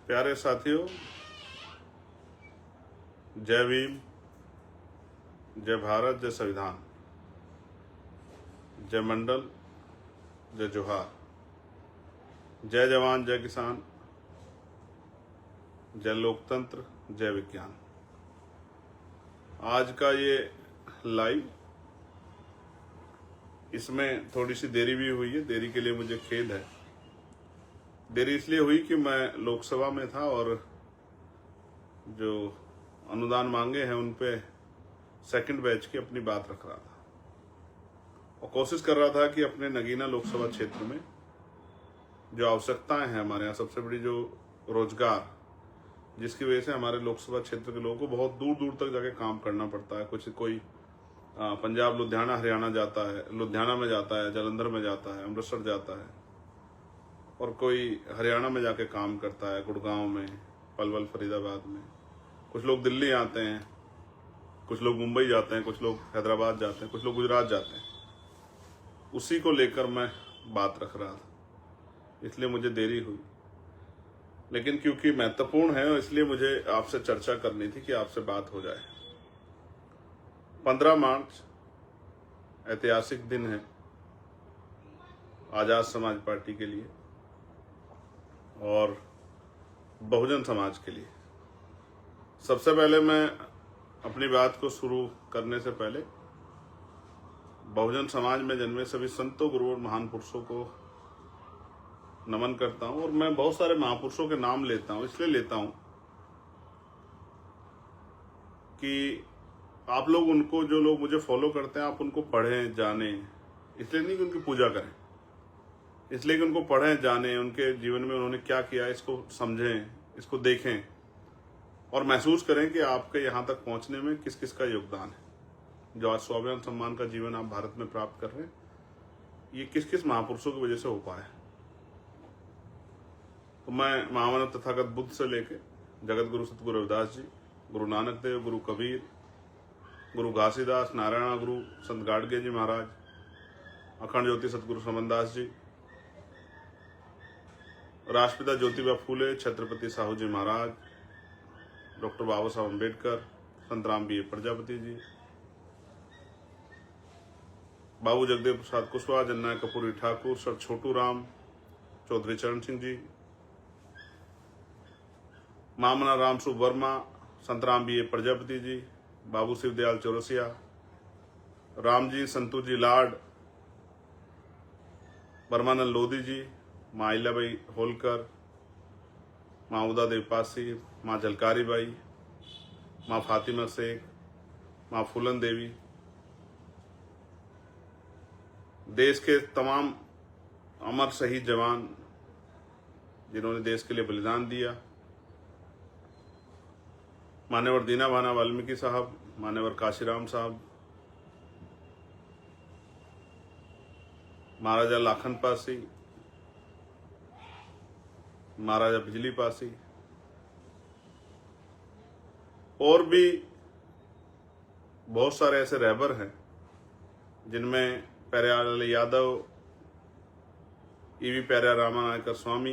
प्यारे साथियों, जय भीम, जय भारत, जय संविधान, जय मंडल, जय जोहार, जय जवान, जय किसान, जय लोकतंत्र, जय विज्ञान। आज का ये लाइव, इसमें थोड़ी सी देरी भी हुई है। देरी के लिए मुझे खेद है। देरी इसलिए हुई कि मैं लोकसभा में था और जो अनुदान मांगे हैं उन पे सेकंड बैच की अपनी बात रख रहा था और कोशिश कर रहा था कि अपने नगीना लोकसभा क्षेत्र में जो आवश्यकताएं हैं हमारे यहाँ, सबसे बड़ी जो रोजगार, जिसकी वजह से हमारे लोकसभा क्षेत्र के लोगों को बहुत दूर दूर तक जाके काम करना पड़ता है। कोई पंजाब, लुधियाना, हरियाणा जाता है, लुधियाना में जाता है, जालंधर में जाता है, अमृतसर जाता है, और कोई हरियाणा में जाके काम करता है, गुड़गांव में, पलवल, फरीदाबाद में। कुछ लोग दिल्ली आते हैं, कुछ लोग मुंबई जाते हैं, कुछ लोग हैदराबाद जाते हैं, कुछ लोग गुजरात जाते हैं। उसी को लेकर मैं बात रख रहा था, इसलिए मुझे देरी हुई। लेकिन क्योंकि महत्वपूर्ण है इसलिए मुझे आपसे चर्चा करनी थी कि आपसे बात हो जाए। 15 मार्च ऐतिहासिक दिन है आजाद समाज पार्टी के लिए और बहुजन समाज के लिए। सबसे पहले मैं अपनी बात को शुरू करने से पहले बहुजन समाज में जन्मे सभी संतों, गुरुओं और महान पुरुषों को नमन करता हूं। और मैं बहुत सारे महापुरुषों के नाम लेता हूं, इसलिए लेता हूं कि आप लोग उनको, जो लोग मुझे फॉलो करते हैं, आप उनको पढ़ें, जानें। इसलिए नहीं कि उनकी पूजा करें, इसलिए कि उनको पढ़ें, जानें, उनके जीवन में उन्होंने क्या किया, इसको समझें, इसको देखें और महसूस करें कि आपके यहाँ तक पहुँचने में किस किस का योगदान है। जो आज स्वाभिमान सम्मान का जीवन आप भारत में प्राप्त कर रहे हैं, ये किस किस महापुरुषों की वजह से हो पाया है। तो मैं महामानव तथागत बुद्ध से लेके जगत गुरु सतगुरु रविदास जी, गुरु नानक देव, गुरु कबीर, गुरु घासीदास, नारायण गुरु, संत गाडगे जी महाराज, अखंड ज्योति सतगुरु समनदास जी, राष्ट्रपिता ज्योतिबा फूले, छत्रपति साहू जी महाराज, डॉक्टर बाबा साहब अम्बेडकर, संत राम बी प्रजापति जी, बाबू जगदेव प्रसाद कुशवाहा, जननायक कपूरी ठाकुर, सर छोटू राम, चौधरी चरण सिंह जी, मामना राम सुब वर्मा, संत राम बी प्रजापति जी, बाबू शिवदयाल चौरसिया, राम जी, संतू जी लाड, परमानंद लोधी जी, माँ अहिल्याबाई होलकर, माँ उदा देवी पासी, माँ झलकारी बाई, माँ फातिमा शेख, माँ फूलन देवी, देश के तमाम अमर शहीद जवान जिन्होंने देश के लिए बलिदान दिया, मान्यवर दीना भाना वाल्मीकि साहब, मान्यवर काशीराम साहब, महाराजा लाखन पासी, महाराजा बिजली पासी, और भी बहुत सारे ऐसे रहबर हैं जिनमें प्यारेलाल यादव, ईवी प्यारा रामानायकर स्वामी।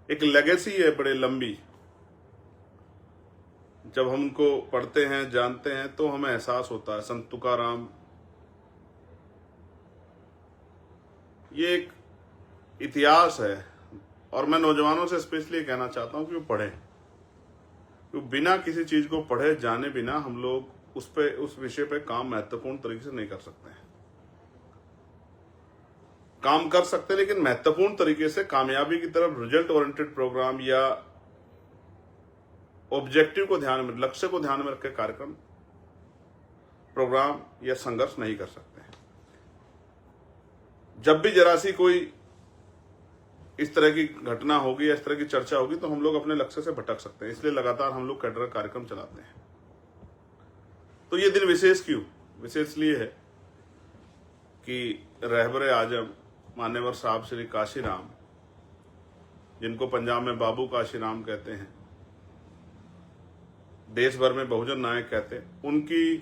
एक लेगेसी है बड़े लंबी। जब हम उनको पढ़ते हैं, जानते हैं, तो हमें एहसास होता है। संत तुकाराम, ये एक इतिहास है और मैं नौजवानों से स्पेशली कहना चाहता हूं कि वो पढ़ें, क्योंकि बिना किसी चीज को पढ़े जाने बिना हम लोग उस विषय पे काम महत्वपूर्ण तरीके से नहीं कर सकते हैं। काम कर सकते हैं लेकिन महत्वपूर्ण तरीके से, कामयाबी की तरफ रिजल्ट ओरिएंटेड प्रोग्राम या ऑब्जेक्टिव को ध्यान में, लक्ष्य को ध्यान में रख के कार्यक्रम, प्रोग्राम या संघर्ष नहीं कर सकते हैं। जब भी जरा सी कोई इस तरह की घटना होगी या इस तरह की चर्चा होगी तो हम लोग अपने लक्ष्य से भटक सकते हैं। इसलिए लगातार हम लोग कैडर कार्यक्रम चलाते हैं। तो ये दिन विशेष क्यों? विशेष इसलिए है कि रहबर आजम मान्यवर साहब श्री काशीराम, जिनको पंजाब में बाबू काशीराम कहते हैं, देश भर में बहुजन नायक कहते हैं, उनकी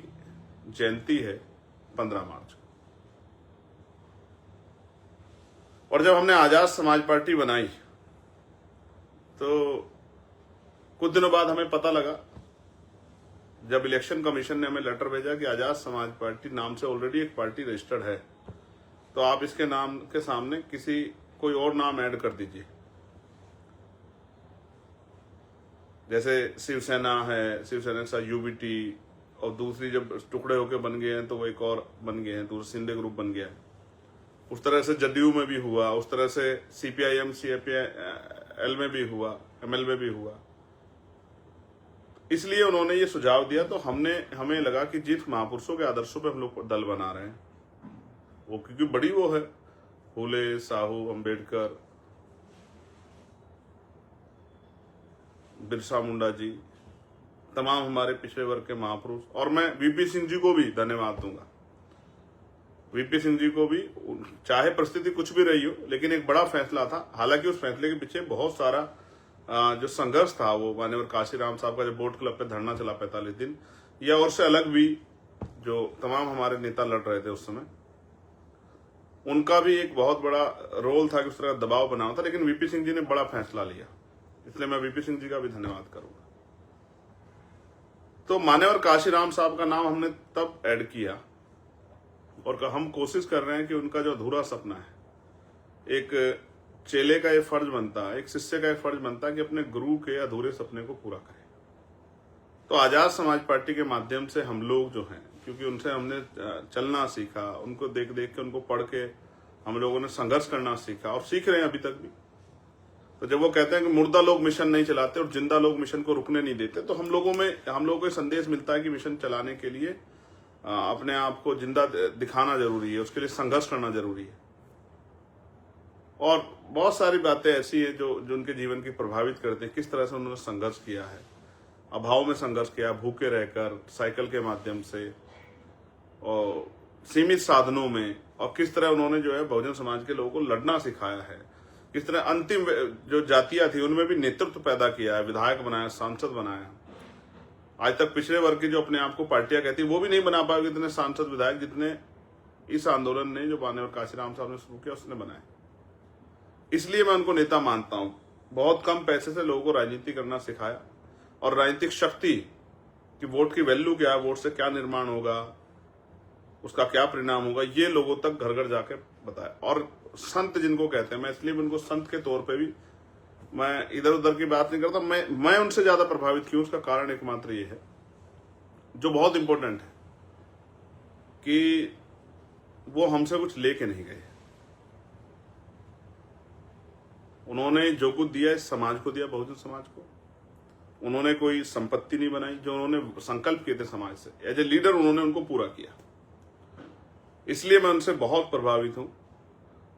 जयंती है 15 मार्च। और जब हमने आजाद समाज पार्टी बनाई तो कुछ दिनों बाद हमें पता लगा, जब इलेक्शन कमीशन ने हमें लेटर भेजा कि आजाद समाज पार्टी नाम से ऑलरेडी एक पार्टी रजिस्टर्ड है, तो आप इसके नाम के सामने कोई और नाम ऐड कर दीजिए। जैसे शिवसेना है, शिवसेना के साथ यूबीटी, और दूसरी जब टुकड़े होकर बन गए हैं तो वो एक और बन गए हैं, दूसरा शिंदे ग्रुप बन गया है। उस तरह से जदयू में भी हुआ, उस तरह से सीपीआईएम सीपीआईएल में भी हुआ, एमएल में भी हुआ। इसलिए उन्होंने ये सुझाव दिया, तो हमें लगा कि जिस महापुरुषों के आदर्शों पे हम लोग दल बना रहे हैं, वो क्योंकि बड़ी वो है, फूले, साहू, अंबेडकर, बिरसा मुंडा जी, तमाम हमारे पिछड़े वर्ग के महापुरुष, और मैं वीपी सिंह जी को भी धन्यवाद दूंगा। वीपी सिंह जी को भी, चाहे परिस्थिति कुछ भी रही हो, लेकिन एक बड़ा फैसला था। हालांकि उस फैसले के पीछे बहुत सारा जो संघर्ष था, वो मान्यवर काशीराम साहब का जो बोट क्लब पे धरना चला 45 दिन, या और से अलग भी जो तमाम हमारे नेता लड़ रहे थे उस समय, उनका भी एक बहुत बड़ा रोल था कि उस तरह का दबाव बना था। लेकिन वीपी सिंह जी ने बड़ा फैसला लिया, इसलिए मैं वीपी सिंह जी का भी धन्यवाद करूंगा। तो मान्यवर काशीराम साहब का नाम हमने तब ऐड किया, और हम कोशिश कर रहे हैं कि उनका जो अधूरा सपना है, एक चेले का ये फर्ज बनता है, एक शिष्य का ये फर्ज बनता है कि अपने गुरु के अधूरे सपने को पूरा करे। तो आजाद समाज पार्टी के माध्यम से हम लोग जो हैं, क्योंकि उनसे हमने चलना सीखा, उनको देख देख के, उनको पढ़ के हम लोगों ने संघर्ष करना सीखा, और सीख रहे हैं अभी तक भी। तो जब वो कहते हैं कि मुर्दा लोग मिशन नहीं चलाते और जिंदा लोग मिशन को रुकने नहीं देते, तो हम लोगों को संदेश मिलता है कि मिशन चलाने के लिए अपने आप को जिंदा दिखाना जरूरी है, उसके लिए संघर्ष करना जरूरी है। और बहुत सारी बातें ऐसी हैं जो उनके जीवन की प्रभावित करते हैं, किस तरह से उन्होंने संघर्ष किया है, अभाव में संघर्ष किया, भूखे रहकर, साइकिल के माध्यम से, और सीमित साधनों में, और किस तरह उन्होंने जो है बहुजन समाज के लोगों को लड़ना सिखाया है, किस तरह अंतिम जो जातियां थी उनमें भी नेतृत्व पैदा किया है, विधायक बनाया, सांसद बनाया। आज तक पिछड़े वर्ग की जो अपने आप को पार्टियां कहती, वो भी नहीं बना पाएगी इतने सांसद विधायक जितने इस आंदोलन ने, जो मान्यवर काशीराम साहब ने शुरू किया, उसने बनाए। इसलिए मैं उनको नेता मानता हूं। बहुत कम पैसे से लोगों को राजनीति करना सिखाया, और राजनीतिक शक्ति कि वोट की वैल्यू क्या है, वोट से क्या निर्माण होगा, उसका क्या परिणाम होगा, ये लोगों तक घर घर जाके बताया। और संत जिनको कहते हैं, मैं इसलिए उनको संत के तौर पे भी, मैं इधर उधर की बात नहीं करता, मैं उनसे ज्यादा प्रभावित क्यों, उसका कारण एकमात्र ये है, जो बहुत इंपॉर्टेंट है, कि वो हमसे कुछ लेके नहीं गए। उन्होंने जो कुछ दिया इस समाज को दिया, बहुजन समाज को। उन्होंने कोई संपत्ति नहीं बनाई, जो उन्होंने संकल्प किए थे समाज से, एज ए लीडर उन्होंने उनको पूरा किया। इसलिए मैं उनसे बहुत प्रभावित हूं,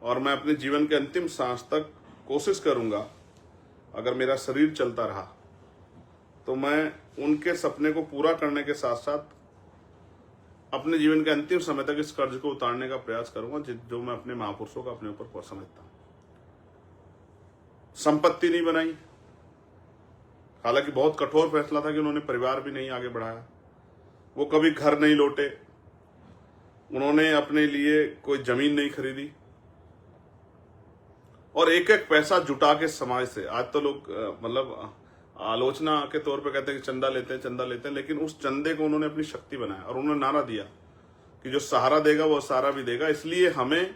और मैं अपने जीवन के अंतिम सांस तक कोशिश करूंगा, अगर मेरा शरीर चलता रहा, तो मैं उनके सपने को पूरा करने के साथ साथ अपने जीवन के अंतिम समय तक इस कर्ज को उतारने का प्रयास करूंगा, जो मैं अपने महापुरुषों का अपने ऊपर समझता हूं। संपत्ति नहीं बनाई, हालांकि बहुत कठोर फैसला था कि उन्होंने परिवार भी नहीं आगे बढ़ाया, वो कभी घर नहीं लौटे, उन्होंने अपने लिए कोई जमीन नहीं खरीदी, और एक एक पैसा जुटा के समाज से। आज तो लोग मतलब आलोचना के तौर पे कहते हैं कि चंदा लेते हैं, लेकिन उस चंदे को उन्होंने अपनी शक्ति बनाया, और उन्होंने नारा दिया कि जो सहारा देगा वो सहारा भी देगा। इसलिए हमें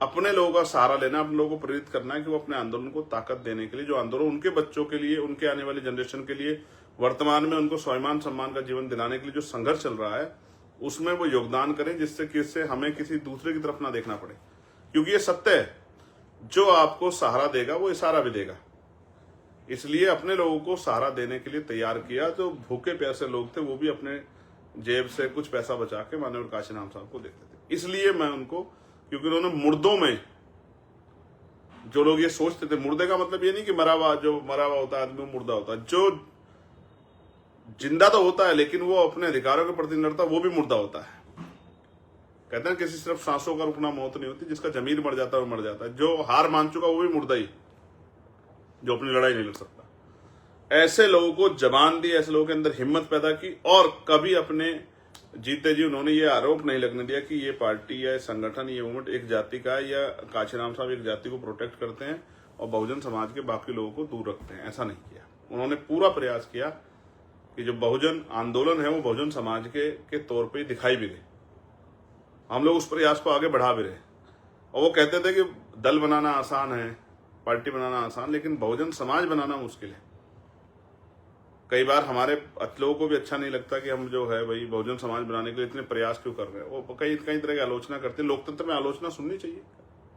अपने लोगों का सहारा लेना, अपने लोगों को प्रेरित करना है कि वो अपने आंदोलन को ताकत देने के लिए, जो आंदोलन उनके बच्चों के लिए, उनके आने वाली जनरेशन के लिए, वर्तमान में उनको स्वाभिमान सम्मान का जीवन दिलाने के लिए जो संघर्ष चल रहा है, उसमें वो योगदान करें, जिससे हमें किसी दूसरे की तरफ ना देखना पड़े। क्योंकि ये सत्य है, जो आपको सहारा देगा वो इशारा भी देगा। इसलिए अपने लोगों को सहारा देने के लिए तैयार किया। जो भूखे प्यासे लोग थे वो भी अपने जेब से कुछ पैसा बचा के मान्यवर काशीराम साहब को देते थे। इसलिए मैं उनको, क्योंकि उन्होंने मुर्दों में, जो लोग ये सोचते थे, मुर्दे का मतलब ये नहीं कि मरा हुआ होता है आदमी मुर्दा होता है, जो जिंदा तो होता है लेकिन वो अपने अधिकारों के प्रति लड़ता, वो भी मुर्दा होता है। कहते हैं किसी सिर्फ सांसों का रुकना मौत नहीं होती, जिसका जमीर मर जाता है वो मर जाता है। जो हार मान चुका वो भी मुर्दा ही, जो अपनी लड़ाई नहीं लड़ सकता। ऐसे लोगों को जबान दी, ऐसे लोगों के अंदर हिम्मत पैदा की, और कभी अपने जीते जी उन्होंने ये आरोप नहीं लगने दिया कि ये पार्टी या संगठन, ये मूवमेंट एक जाति का है, या काशीराम साहब एक जाति को प्रोटेक्ट करते हैं और बहुजन समाज के बाकी लोगों को दूर रखते हैं, ऐसा नहीं किया। उन्होंने पूरा प्रयास किया कि जो बहुजन आंदोलन है वो बहुजन समाज के तौर पे दिखाई भी दे। हम लोग उस प्रयास को आगे बढ़ा भी रहे। और वो कहते थे कि दल बनाना आसान है, पार्टी बनाना आसान, लेकिन बहुजन समाज बनाना मुश्किल है। कई बार हमारे लोगों को भी अच्छा नहीं लगता कि हम जो है भाई बहुजन समाज बनाने के लिए इतने प्रयास क्यों कर रहे हैं। वो कई तरह की आलोचना करते हैं। लोकतंत्र में आलोचना सुननी चाहिए,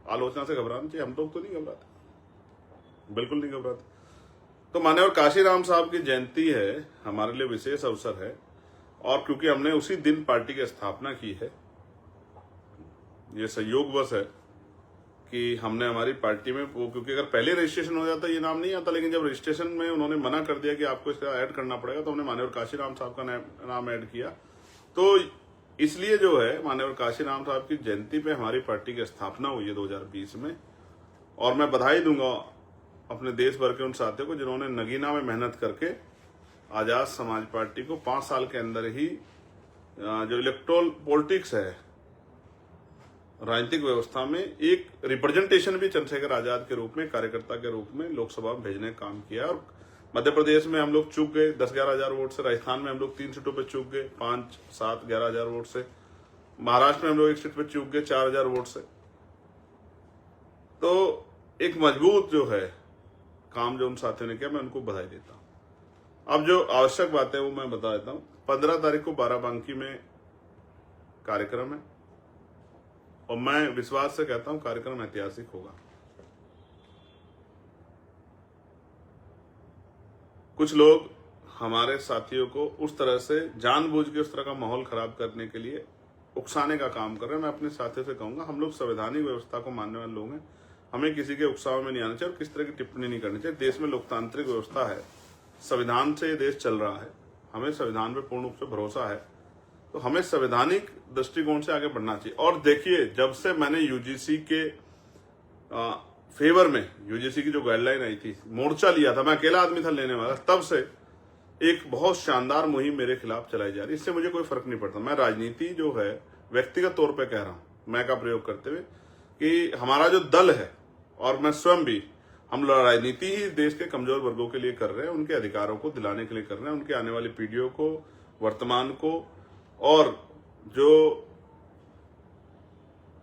आलोचना से घबराना चाहिए। हम लोग तो नहीं घबराते, बिल्कुल नहीं घबराते। तो माननीय काशीराम साहब की जयंती है, हमारे लिए विशेष अवसर है। और क्योंकि हमने उसी दिन पार्टी की स्थापना की है, ये संयोगवश है कि हमने हमारी पार्टी में वो, क्योंकि अगर पहले रजिस्ट्रेशन हो जाता ये नाम नहीं आता, लेकिन जब रजिस्ट्रेशन में उन्होंने मना कर दिया कि आपको इसका ऐड करना पड़ेगा, तो हमने माननीय काशीराम साहब का नाम ऐड किया। तो इसलिए जो है माननीय काशीराम साहब की जयंती पे हमारी पार्टी की स्थापना हुई है 2020 में। और मैं बधाई दूंगा अपने देश भर के उन साथियों को जिन्होंने नगीना में मेहनत करके आजाद समाज पार्टी को 5 साल के अंदर ही जो इलेक्टोरल पॉलिटिक्स है, राजनीतिक व्यवस्था में एक रिप्रेजेंटेशन भी चंद्रशेखर आजाद के रूप में, कार्यकर्ता के रूप में लोकसभा में भेजने का काम किया। और मध्य प्रदेश में हम लोग चूक गए 10-11 हजार वोट से, राजस्थान में हम लोग 3 सीटों पे चूक गए 5-7-11 हजार वोट से, महाराष्ट्र में हम लोग 1 सीट पे चूक गए 4 हजार वोट से। तो एक मजबूत जो है काम जो उन साथियों ने किया, मैं उनको बधाई देता हूं। अब जो आवश्यक बात है वो मैं बता देता हूं। 15 तारीख को बाराबंकी में कार्यक्रम है और मैं विश्वास से कहता हूं कार्यक्रम ऐतिहासिक होगा। कुछ लोग हमारे साथियों को उस तरह से जानबूझ के उस तरह का माहौल खराब करने के लिए उकसाने का काम कर रहे हैं। मैं अपने साथियों से कहूंगा, हम लोग संवैधानिक व्यवस्था को मानने वाले लोग हैं, हमें किसी के उकसाव में नहीं आना चाहिए और किस तरह की टिप्पणी नहीं करनी चाहिए। देश में लोकतांत्रिक व्यवस्था है, संविधान से ये देश चल रहा है, हमें संविधान पे पूर्ण रूप से भरोसा है, तो हमें संवैधानिक दृष्टिकोण से आगे बढ़ना चाहिए। और देखिए, जब से मैंने यूजीसी के फेवर में, यूजीसी की जो गाइडलाइन आई थी, मोर्चा लिया था, मैं अकेला आदमी था लेने वाला, तब से एक बहुत शानदार मुहिम मेरे खिलाफ चलाई जा रही है। इससे मुझे कोई फर्क नहीं पड़ता। मैं राजनीति जो है व्यक्तिगत तौर पे कह रहा हूं, मैं का प्रयोग करते हुए, कि हमारा जो दल है और मैं स्वयं भी, हम राजनीति ही देश के कमजोर वर्गों के लिए कर रहे हैं, उनके अधिकारों को दिलाने के लिए कर रहे हैं, उनके आने वाली पीढ़ियों को, वर्तमान को, और जो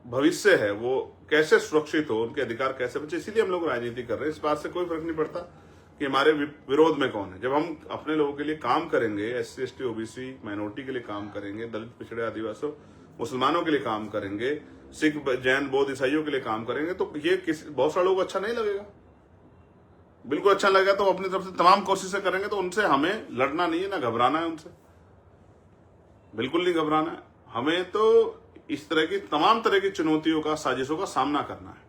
भविष्य है वो कैसे सुरक्षित हो, उनके अधिकार कैसे बचे, इसीलिए हम लोग राजनीति कर रहे हैं। इस बात से कोई फर्क नहीं पड़ता कि हमारे विरोध में कौन है। जब हम अपने लोगों के लिए काम करेंगे, SC ST OBC माइनॉरिटी के लिए काम करेंगे, दलित पिछड़े आदिवासियों मुसलमानों के लिए काम करेंगे, सिख जैन बौद्ध ईसाइयों के लिए काम करेंगे, तो ये बहुत सारे लोगों को अच्छा नहीं लगेगा। बिल्कुल अच्छा लगेगा तो अपनी तरफ से तमाम कोशिशें करेंगे। तो उनसे हमें लड़ना नहीं है, ना घबराना है, उनसे बिल्कुल नहीं घबराना है। हमें तो इस तरह की तमाम तरह की चुनौतियों का, साजिशों का सामना करना है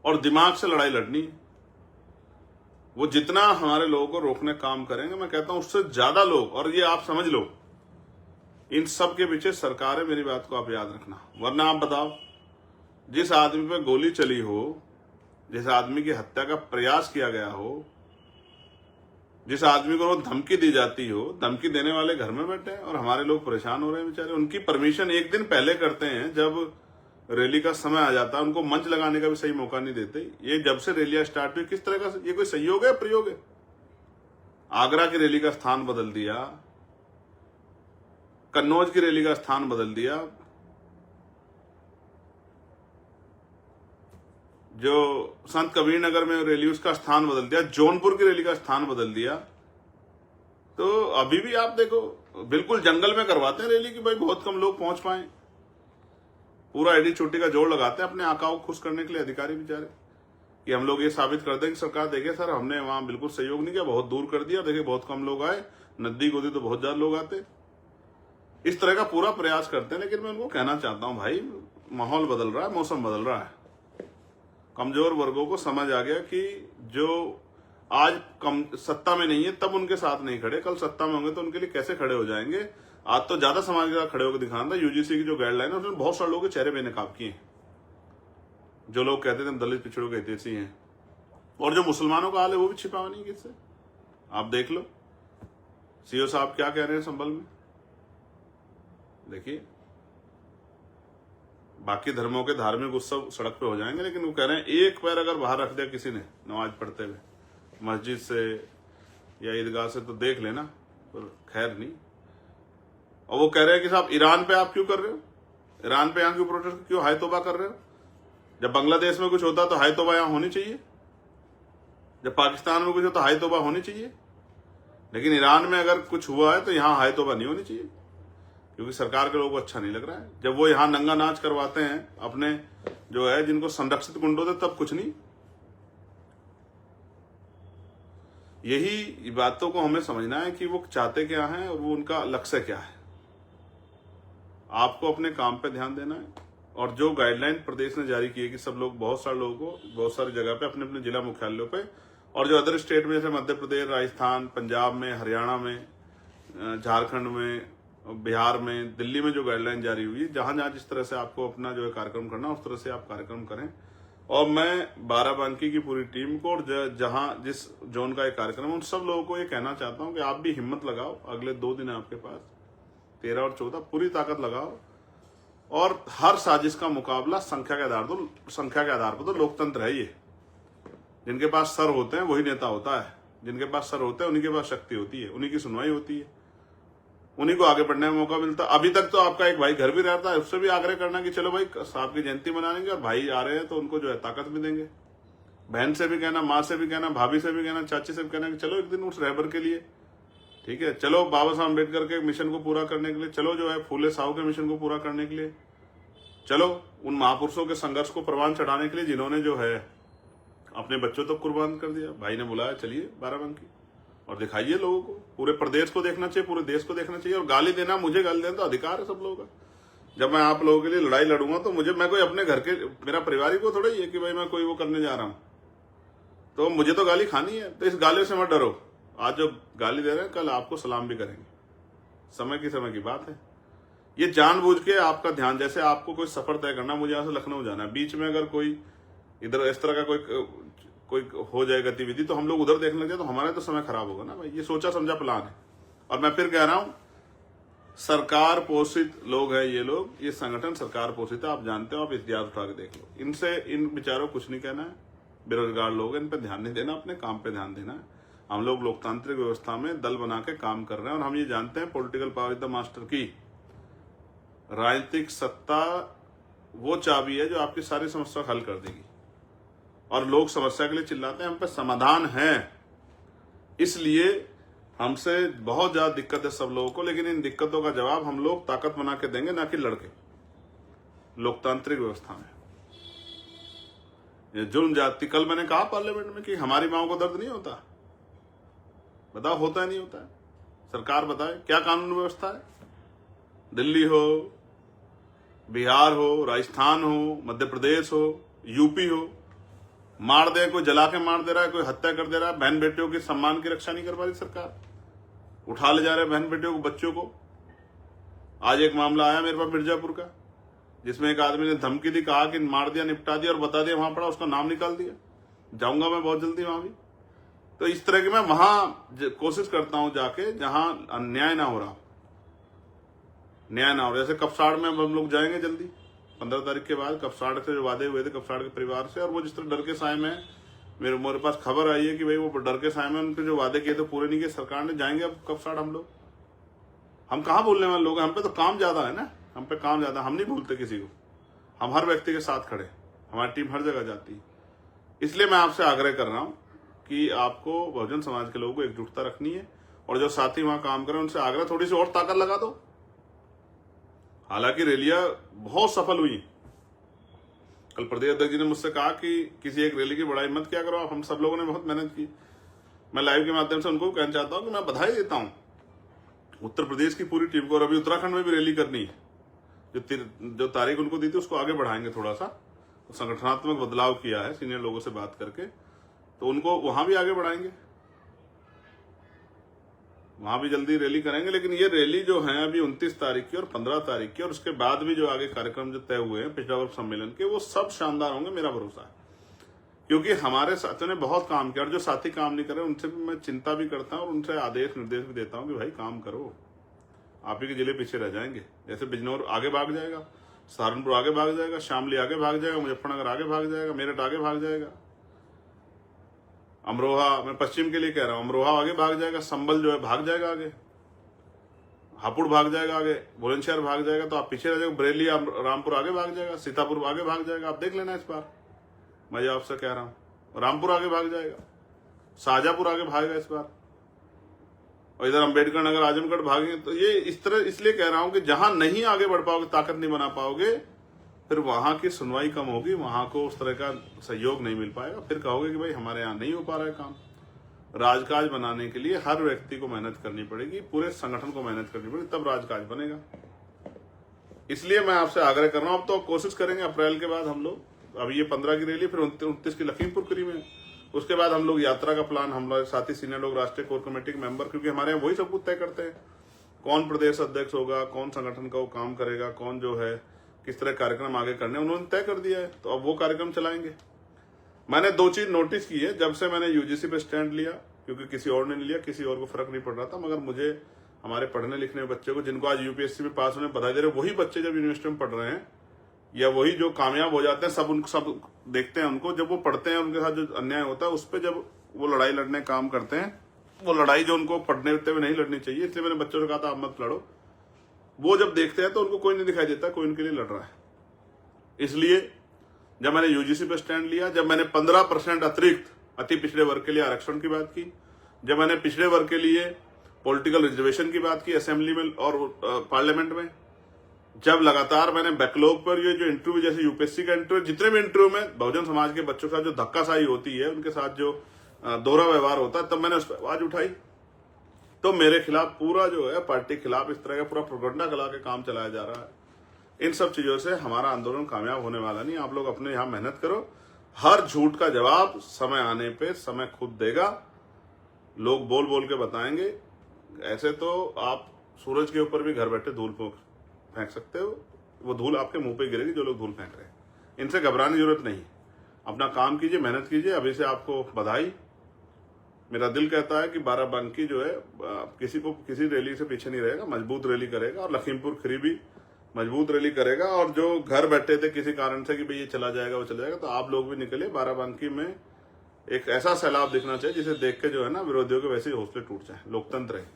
और दिमाग से लड़ाई लड़नी है। वो जितना हमारे लोगों को रोकने का काम करेंगे, मैं कहता हूं उससे ज्यादा लोग, और ये आप समझ लो, इन सब के पीछे सरकार है। मेरी बात को आप याद रखना। वरना आप बताओ, जिस आदमी पे गोली चली हो, जिस आदमी की हत्या का प्रयास किया गया हो, जिस आदमी को धमकी दी जाती हो, धमकी देने वाले घर में बैठे हैं और हमारे लोग परेशान हो रहे हैं बेचारे। उनकी परमिशन एक दिन पहले करते हैं, जब रैली का समय आ जाता है, उनको मंच लगाने का भी सही मौका नहीं देते। ये जब से रैलियां स्टार्ट हुई, किस तरह का ये कोई सहयोग है, प्रयोग है? आगरा की रैली का स्थान बदल दिया, कन्नौज की रैली का स्थान बदल दिया, जो संत कबीर नगर में रैली उसका स्थान बदल दिया, जौनपुर की रैली का स्थान बदल दिया। तो अभी भी आप देखो, बिल्कुल जंगल में करवाते हैं रैली की, भाई बहुत कम लोग पहुंच पाए। पूरा एडी चोटी का जोड़ लगाते हैं अपने आकाओं को खुश करने के लिए अधिकारी बेचारे, कि हम लोग ये साबित कर दें कि सरकार देखिए सर, हमने वहां बिल्कुल सहयोग नहीं किया, बहुत दूर कर दिया, देखिए बहुत कम लोग आए, नदी गोदी तो बहुत ज्यादा लोग आते। इस तरह का पूरा प्रयास करते हैं। लेकिन मैं उनको कहना चाहता हूं, भाई माहौल बदल रहा है, मौसम बदल रहा है। कमजोर वर्गों को समझ आ गया कि जो आज सत्ता में नहीं है तब उनके साथ नहीं खड़े, कल सत्ता में होंगे तो उनके लिए कैसे खड़े हो जाएंगे। आज तो ज्यादा समाज के साथ खड़े होकर दिखाना था। यूजीसी की जो गाइडलाइन है उसने बहुत सारे लोगों के चेहरे बेनकाब किए हैं। जो लोग कहते थे हम दलित पिछड़ों के हितैषी हैं, और जो मुसलमानों का हाल है वो भी छिपा नहीं किससे। आप देख लो सीओ साहब क्या कह रहे हैं संभल में, देखिए बाकी धर्मों के धार्मिक उत्सव सड़क पे हो जाएंगे, लेकिन वो कह रहे हैं एक पैर अगर बाहर रख दिया किसी ने नमाज पढ़ते हुए मस्जिद से या ईदगाह से तो देख लेना, पर खैर नहीं। और वो कह रहे हैं कि साहब ईरान पे आप क्यों कर रहे हो, ईरान पे यहाँ क्यों प्रोटेस्ट, क्यों हाय तौबा कर रहे हो? जब बांग्लादेश में कुछ होता तो हाय तौबा यहाँ होनी चाहिए, जब पाकिस्तान में कुछ हो तो हाय तौबा होनी चाहिए, लेकिन ईरान में अगर कुछ हुआ है तो यहाँ हाय तौबा नहीं होनी चाहिए, क्योंकि सरकार के लोगों को अच्छा नहीं लग रहा है। जब वो यहाँ नंगा नाच करवाते हैं अपने जो है जिनको संरक्षित गुंडों से, तब कुछ नहीं। यही बातों को हमें समझना है कि वो चाहते क्या हैं और वो उनका लक्ष्य क्या है। आपको अपने काम पे ध्यान देना है, और जो गाइडलाइन प्रदेश ने जारी की है कि सब लोग, बहुत सारे लोगों को बहुत सारी जगह पे अपने अपने जिला मुख्यालयों पे, और जो अदर स्टेट में जैसे मध्य प्रदेश, राजस्थान, पंजाब में, हरियाणा में, झारखंड में, बिहार में, दिल्ली में जो गाइडलाइन जारी हुई है, जहां जहां जिस तरह से आपको अपना जो है कार्यक्रम करना उस तरह से आप कार्यक्रम करें। और मैं बाराबंकी की पूरी टीम को और जहां जिस जोन का एक कार्यक्रम है उन सब लोगों को ये कहना चाहता हूं कि आप भी हिम्मत लगाओ। अगले 2 दिन है आपके पास, 13 और 14, पूरी ताकत लगाओ और हर साजिश का मुकाबला संख्या के आधार पर तो लोकतंत्र है ये। जिनके पास सर होते हैं वही नेता होता है, जिनके पास सर होते हैं उन्हीं के पास शक्ति होती है, उन्हीं की सुनवाई होती है, उन्हीं को आगे बढ़ने में मौका मिलता है। अभी तक तो आपका एक भाई घर भी रहता है, उससे भी आग्रह करना कि चलो भाई साहब की जयंती मनाएंगे और भाई आ रहे हैं तो उनको जो है ताकत भी देंगे। बहन से भी कहना, माँ से भी कहना, भाभी से भी कहना, चाची से भी कहना कि चलो एक दिन उस रहबर के लिए, ठीक है, चलो बाबा साहब अम्बेडकर के मिशन को पूरा करने के लिए, चलो जो है फूले साहू के मिशन को पूरा करने के लिए, चलो उन महापुरुषों के संघर्ष को प्रवान चढ़ाने के लिए जिन्होंने जो है अपने बच्चों तक कुर्बान कर दिया। भाई ने बुलाया, चलिए बाराबंकी और दिखाइए लोगों को, पूरे प्रदेश को देखना चाहिए, पूरे देश को देखना चाहिए। और गाली देना, मुझे गाली देना तो अधिकार है सब लोगों का। जब मैं आप लोगों के लिए लड़ाई लड़ूंगा तो मैं कोई अपने घर के, मेरा परिवार को थोड़ा ही है कि भाई मैं कोई वो करने जा रहा हूं, तो मुझे तो गाली खानी है। तो इस गाली से मत डरो, आज जो गाली दे रहे हैं कल आपको सलाम भी करेंगे, समय की बात है। ये जानबूझ के आपका ध्यान, जैसे आपको कोई सफर तय करना, मुझे यहां से लखनऊ जाना है, बीच में अगर कोई इधर इस तरह का कोई हो जाए गतिविधि तो हम लोग उधर देखने लग जाए तो हमारा तो समय खराब होगा ना भाई। ये सोचा समझा प्लान है। और मैं फिर कह रहा हूं, सरकार पोषित लोग हैं ये लोग, ये संगठन सरकार पोषित है, आप जानते हो, आप इतिहास उठा के देख लो। इनसे इन बेचारों कुछ नहीं कहना है, बेरोजगार लोग हैं, इन पर ध्यान नहीं देना, अपने काम पे ध्यान देना है। हम लोग लोकतांत्रिक व्यवस्था में दल बना के काम कर रहे हैं, और हम ये जानते हैं political power is the master की। राजनीतिक सत्ता वो चाबी है जो आपकी सारी समस्या हल कर देगी। और लोग समस्या के लिए चिल्लाते हैं, हम पे समाधान है, इसलिए हमसे बहुत ज्यादा दिक्कत है सब लोगों को, लेकिन इन दिक्कतों का जवाब हम लोग ताकत बना के देंगे, ना कि लड़के। लोकतांत्रिक व्यवस्था में ये जुल्म जाति, कल मैंने कहा पार्लियामेंट में कि हमारी माओ को दर्द नहीं होता, बताओ होता है नहीं होता है? सरकार बताए क्या कानून व्यवस्था है? दिल्ली हो, बिहार हो, राजस्थान हो, मध्य प्रदेश हो, यूपी हो, मार दे, कोई जला के मार दे रहा है, कोई हत्या कर दे रहा है, बहन बेटियों के सम्मान की रक्षा नहीं कर पा रही सरकार, उठा ले जा रहे बहन बेटियों को, बच्चों को। आज एक मामला आया मेरे पास मिर्जापुर का, जिसमें एक आदमी ने धमकी दी, कहा कि मार दिया, निपटा दिया, और बता दिया वहां पड़ा, उसका नाम निकाल दिया। जाऊंगा मैं बहुत जल्दी वहां भी। तो इस तरह की मैं वहां कोशिश करता हूं जाके जहां अन्याय ना हो रहा, न्याय ना हो रहा। जैसे कपसाड़ में हम लोग जाएंगे जल्दी, 15 तारीख के बाद। कपसाड़ से जो वादे हुए थे कपसाड़ के परिवार से, और वो जिस तरह डर के साए में, मेरे पास खबर आई है कि भाई वो डर के साए में उनके जो वादे किए थे पूरे नहीं किए सरकार ने। जाएंगे अब कपसाड़ हम लोग। हम कहाँ बोलने वाले लोग हैं, हम पे तो काम ज्यादा है ना, हम पे काम ज्यादा, हम नहीं भूलते किसी को, हम हर व्यक्ति के साथ खड़े, हमारी टीम हर जगह जाती है। इसलिए मैं आपसे आग्रह कर रहा हूं कि आपको बहुजन समाज के लोगों को एकजुटता रखनी है, और जो साथी वहां काम करें उनसे आग्रह, थोड़ी सी और ताकत लगा दो। हालांकि रैलियां बहुत सफल हुई। कल प्रदेश अध्यक्ष जी ने मुझसे कहा कि किसी एक रैली की बड़ाई मत क्या करो आप, हम सब लोगों ने बहुत मेहनत की। मैं लाइव के माध्यम से उनको कहना चाहता हूं कि मैं बधाई देता हूं उत्तर प्रदेश की पूरी टीम को। और अभी उत्तराखंड में भी रैली करनी है, जो तारीख उनको दी थी उसको आगे बढ़ाएंगे थोड़ा सा, तो संगठनात्मक बदलाव किया है सीनियर लोगों से बात करके, तो उनको वहां भी आगे बढ़ाएंगे, वहां भी जल्दी रैली करेंगे। लेकिन ये रैली जो है अभी 29 तारीख की और 15 तारीख की, और उसके बाद भी जो आगे कार्यक्रम जो तय हुए हैं पिछड़ा वर्ग सम्मेलन के, वो सब शानदार होंगे, मेरा भरोसा है। क्योंकि हमारे साथियों ने बहुत काम किया, और जो साथी काम नहीं कर रहे उनसे भी मैं चिंता भी करता हूं, और उनसे आदेश निर्देश भी देता हूं कि भाई काम करो, आप ही के जिले पीछे रह जाएंगे। जैसे बिजनौर आगे भाग जाएगा, सहारनपुर आगे भाग जाएगा, शामली आगे भाग जाएगा, मुजफ्फरनगर आगे भाग जाएगा, मेरठ आगे भाग जाएगा, अमरोहा, मैं पश्चिम के लिए कह रहा हूं, अमरोहा आगे भाग जाएगा, संभल जो है भाग जाएगा आगे, हापुड़ भाग जाएगा आगे, बुलंदशहर भाग जाएगा, तो आप पीछे रह जाएगा, बरेली रामपुर आगे भाग जाएगा, सीतापुर आगे भाग जाएगा। आप देख लेना इस बार, मैं जो आपसे कह रहा हूं, रामपुर आगे भाग जाएगा, शाहजहांपुर आगे भागेगा इस बार, और इधर अंबेडकर नगर आजमगढ़ भागेंगे। तो ये इस तरह इसलिए कह रहा हूं कि जहां नहीं आगे बढ़ पाओगे, ताकत नहीं बना पाओगे, फिर वहां की सुनवाई कम होगी, वहां को उस तरह का सहयोग नहीं मिल पाएगा, फिर कहोगे कि भाई हमारे यहाँ नहीं हो पा रहा है काम। राजकाज बनाने के लिए हर व्यक्ति को मेहनत करनी पड़ेगी, पूरे संगठन को मेहनत करनी पड़ेगी, तब राजकाज बनेगा। इसलिए मैं आपसे आग्रह कर रहा हूं, अब तो कोशिश करेंगे अप्रैल के बाद हम लोग, अब ये 15 की रैली, फिर 29 की लखीमपुर खीरी में, उसके बाद हम लोग यात्रा का प्लान, हम लोग साथी सीनियर लोग, राष्ट्रीय कोर कमेटी के मेंबर, क्योंकि हमारे यहाँ वही सब कुछ तय करते हैं, कौन प्रदेश अध्यक्ष होगा, कौन संगठन का वो काम करेगा, कौन जो है किस तरह कार्यक्रम आगे करने, उन्होंने तय कर दिया है, तो अब वो कार्यक्रम चलाएंगे। मैंने 2 चीज नोटिस की है जब से मैंने यूजीसी पे स्टैंड लिया, क्योंकि किसी और ने नहीं लिया, किसी और को फर्क नहीं पड़ रहा था, मगर मुझे हमारे पढ़ने लिखने बच्चे को, जिनको आज यूपीएससी में पास होने बधाई दे रहे, वही बच्चे जब यूनिवर्सिटी में पढ़ रहे हैं, या वही जो कामयाब हो जाते हैं, सब देखते हैं उनको, जब वो पढ़ते हैं, उनके साथ जो अन्याय होता है उस पर जब वो लड़ाई लड़ने काम करते हैं, वो लड़ाई जो उनको पढ़ने हुए नहीं लड़नी चाहिए, इसलिए मैंने बच्चों से कहा था आप मत लड़ो, वो जब देखते हैं तो उनको कोई नहीं दिखाई देता कोई उनके लिए लड़ रहा है। इसलिए जब मैंने यूजीसी पे स्टैंड लिया, जब मैंने 15% अतिरिक्त अति पिछड़े वर्ग के लिए आरक्षण की बात की, जब मैंने पिछड़े वर्ग के लिए पॉलिटिकल रिजर्वेशन की बात की असेंबली में और पार्लियामेंट में, जब लगातार मैंने बैकलॉग पर ये जो इंटरव्यू, जैसे यूपीएससी का इंटरव्यू, जितने भी इंटरव्यू में बहुजन समाज के बच्चों के साथ जो धक्काशाही होती है, उनके साथ जो दोहरा व्यवहार होता है, तब मैंने उस पर आवाज उठाई। तो मेरे खिलाफ पूरा जो है पार्टी के खिलाफ इस तरह का पूरा प्रोपेगेंडा चला के काम चलाया जा रहा है। इन सब चीजों से हमारा आंदोलन कामयाब होने वाला नहीं। आप लोग अपने यहाँ मेहनत करो, हर झूठ का जवाब समय आने पे समय खुद देगा, लोग बोल बोल के बताएंगे। ऐसे तो आप सूरज के ऊपर भी घर बैठे धूल फेंक सकते हो, वो धूल आपके मुंह पे गिरेगी जो लोग धूल फेंक रहे हैं। इनसे घबराने की जरूरत नहीं, अपना काम कीजिए, मेहनत कीजिए। अभी से आपको बधाई। मेरा दिल कहता है कि बाराबंकी जो है किसी रैली से पीछे नहीं रहेगा, मजबूत रैली करेगा, और लखीमपुर खीरी भी मजबूत रैली करेगा। और जो घर बैठे थे किसी कारण से कि भाई ये चला जाएगा वो चला जाएगा, तो आप लोग भी निकले। बाराबंकी में एक ऐसा सैलाब दिखना चाहिए जिसे देख के जो है ना विरोधियों के वैसे ही हौसले टूट जाए। लोकतंत्र है,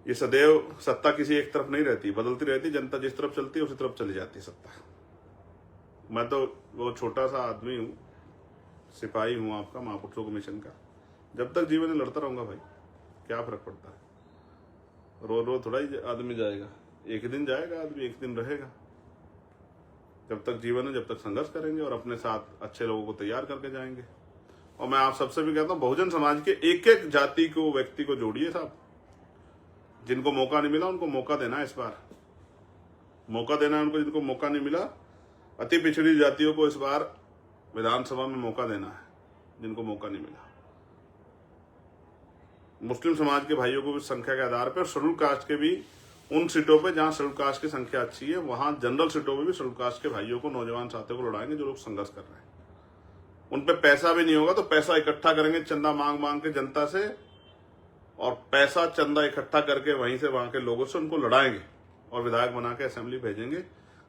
ये सदैव सत्ता किसी एक तरफ नहीं रहती, बदलती रहती। जनता जिस तरफ चलती है उसी तरफ चली जाती है सत्ता। मैं तो वो छोटा सा आदमी हूँ, सिपाही हूँ आपका, महापुरुषों कमीशन का। जब तक जीवन में लड़ता रहूंगा भाई, क्या फर्क पड़ता है। रो थोड़ा ही आदमी जाएगा, एक ही दिन जाएगा आदमी, एक दिन रहेगा। जब तक जीवन है जब तक संघर्ष करेंगे और अपने साथ अच्छे लोगों को तैयार करके जाएंगे। और मैं आप सबसे भी कहता हूँ, बहुजन समाज के एक एक जाति को, व्यक्ति को जोड़िए साहब। जिनको मौका नहीं मिला उनको मौका देना है, इस बार मौका देना है उनको, जिनको मौका नहीं मिला। अति पिछड़ी जातियों को इस बार विधानसभा में मौका देना है, जिनको मौका नहीं मिला। मुस्लिम समाज के भाइयों को भी संख्या के आधार पर, शेड्यूल कास्ट के भी उन सीटों पे जहां शेड्यूल कास्ट की संख्या अच्छी है, वहां जनरल सीटों पे भी शेड्यूल कास्ट के भाइयों को, नौजवान साथियों को लड़ाएंगे जो लोग संघर्ष कर रहे हैं। उन पे पैसा भी नहीं होगा तो पैसा इकट्ठा करेंगे चंदा मांग मांग के जनता से, और पैसा चंदा इकट्ठा करके वहीं से वहां के लोगों से उनको लड़ाएंगे और विधायक बना के असेंबली भेजेंगे।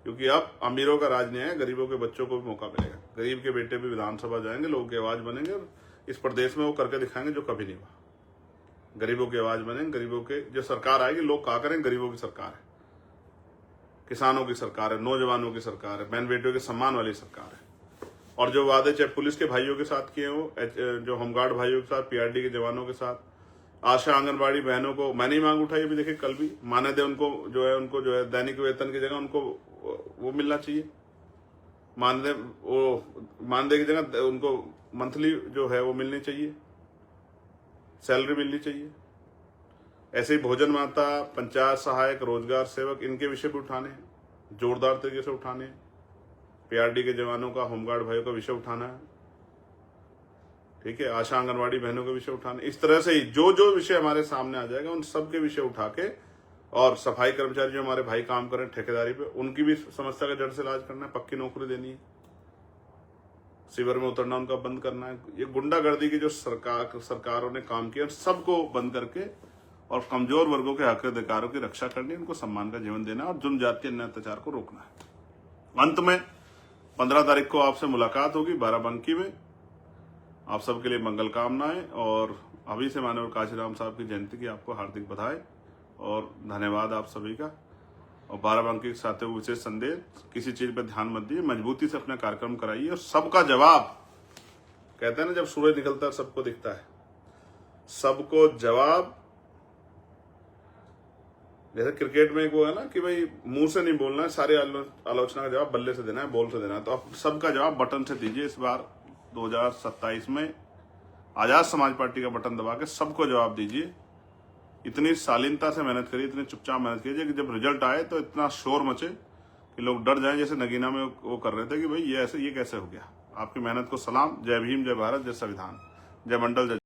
क्योंकि अब अमीरों का राज नहीं है, गरीबों के बच्चों को भी मौका मिलेगा। गरीब के बेटे भी विधानसभा जाएंगे, लोगों की आवाज बनेंगे, और इस प्रदेश में वो करके दिखाएंगे जो कभी नहीं हुआ। गरीबों की आवाज बनेंगे, गरीबों के जो सरकार आएगी, लोग कहा करें गरीबों की सरकार है, किसानों की सरकार है, नौजवानों की सरकार है, बहन बेटियों के सम्मान वाली सरकार है। और जो वादे चाहे पुलिस के भाइयों के साथ किए हो, जो होमगार्ड भाइयों के साथ, पीआरडी के जवानों के साथ, आशा आंगनबाड़ी बहनों को मैंने ही मांग उठाई। अभी देखिए कल भी मानदेय उनको जो है दैनिक वेतन की जगह उनको वो मिलना चाहिए। मानदेय की जगह उनको मंथली जो है वो मिलनी चाहिए, सैलरी मिलनी चाहिए। ऐसे ही भोजन माता, पंचायत सहायक, रोजगार सेवक, इनके विषय भी उठाने हैं, जोरदार तरीके से उठाने हैं। पीआरडी के जवानों का, होमगार्ड भाइयों का विषय उठाना है, ठीक है। आशा आंगनवाड़ी बहनों के विषय उठाने। इस तरह से ही जो जो विषय हमारे सामने आ जाएगा उन सब के विषय उठा के, और सफाई कर्मचारी जो हमारे भाई काम करें ठेकेदारी पे, उनकी भी समस्या का जड़ से इलाज करना है, पक्की नौकरी देनी है, शिविर में उतरना उनका बंद करना है। ये गुंडागर्दी की जो सरकारों ने काम किया सबको बंद करके और कमजोर वर्गों के हक अधिकारों की रक्षा करनी, उनको सम्मान का जीवन देना और जुर्म जाति अन्य अत्याचार को रोकना है। अंत में 15 तारीख को आपसे मुलाकात होगी बाराबंकी में। आप सबके लिए मंगल कामनाएं और अभी से माननीय काशीराम साहब की जयंती की आपको हार्दिक बधाई और धन्यवाद आप सभी का। और बाराबंकी के साथ विशेष संदेश, किसी चीज पर ध्यान मत दिए, मजबूती से अपना कार्यक्रम कराइए और सबका जवाब, कहते हैं ना जब सूरज निकलता है सबको दिखता है, सबको जवाब। जैसे क्रिकेट में एक वो है ना कि भाई मुंह से नहीं बोलना है, सारे आलोचना का जवाब बल्ले से देना है, बॉल से देना है। तो आप सबका जवाब बटन से दीजिए। इस बार 2027 में आजाद समाज पार्टी का बटन दबा के सबको जवाब दीजिए। इतनी शालीनता से मेहनत करिए, इतनी चुपचाप मेहनत कीजिए कि जब रिजल्ट आए तो इतना शोर मचे कि लोग डर जाएं, जैसे नगीना में वो कर रहे थे कि भाई ये कैसे हो गया। आपकी मेहनत को सलाम। जय भीम, जय भारत, जय संविधान, जय मंडल, जय